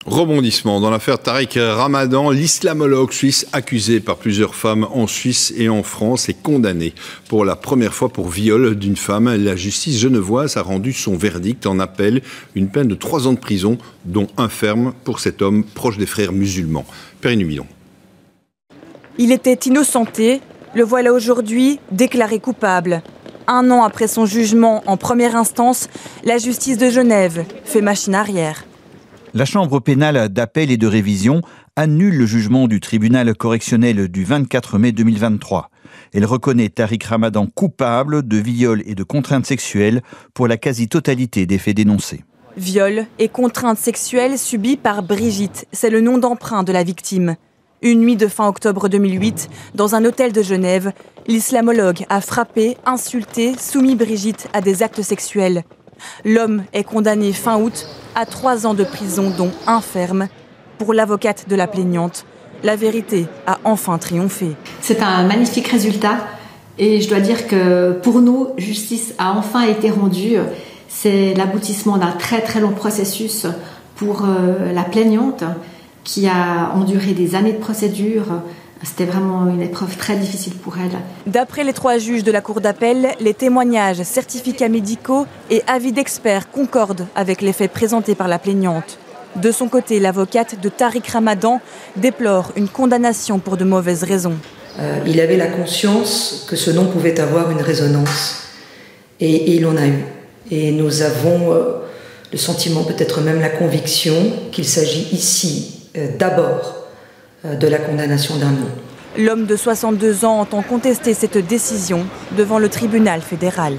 Rebondissement dans l'affaire Tariq Ramadan, l'islamologue suisse accusé par plusieurs femmes en Suisse et en France est condamné pour la première fois pour viol d'une femme. La justice genevoise a rendu son verdict en appel, une peine de 3 ans de prison, dont 1 ferme pour cet homme proche des frères musulmans. Perrine Humilon. Il était innocenté, le voilà aujourd'hui déclaré coupable. 1 an après son jugement en première instance, la justice de Genève fait machine arrière. La chambre pénale d'appel et de révision annule le jugement du tribunal correctionnel du 24 mai 2023. Elle reconnaît Tariq Ramadan coupable de viol et de contrainte sexuelle pour la quasi-totalité des faits dénoncés. Viol et contrainte sexuelle subies par Brigitte, c'est le nom d'emprunt de la victime. Une nuit de fin octobre 2008, dans un hôtel de Genève, l'islamologue a frappé, insulté, soumis Brigitte à des actes sexuels. L'homme est condamné fin août à 3 ans de prison, dont 1 ferme. Pour l'avocate de la plaignante, la vérité a enfin triomphé. C'est un magnifique résultat et je dois dire que pour nous, justice a enfin été rendue. C'est l'aboutissement d'un très très long processus pour la plaignante qui a enduré des années de procédure. C'était vraiment une épreuve très difficile pour elle. D'après les 3 juges de la cour d'appel, les témoignages, certificats médicaux et avis d'experts concordent avec les faits présentés par la plaignante. De son côté, l'avocate de Tariq Ramadan déplore une condamnation pour de mauvaises raisons. Il avait la conscience que ce nom pouvait avoir une résonance et il en a eu. Et nous avons le sentiment, peut-être même la conviction, qu'il s'agit ici d'abord de la condamnation d'un nom. L'homme de 62 ans entend contester cette décision devant le tribunal fédéral.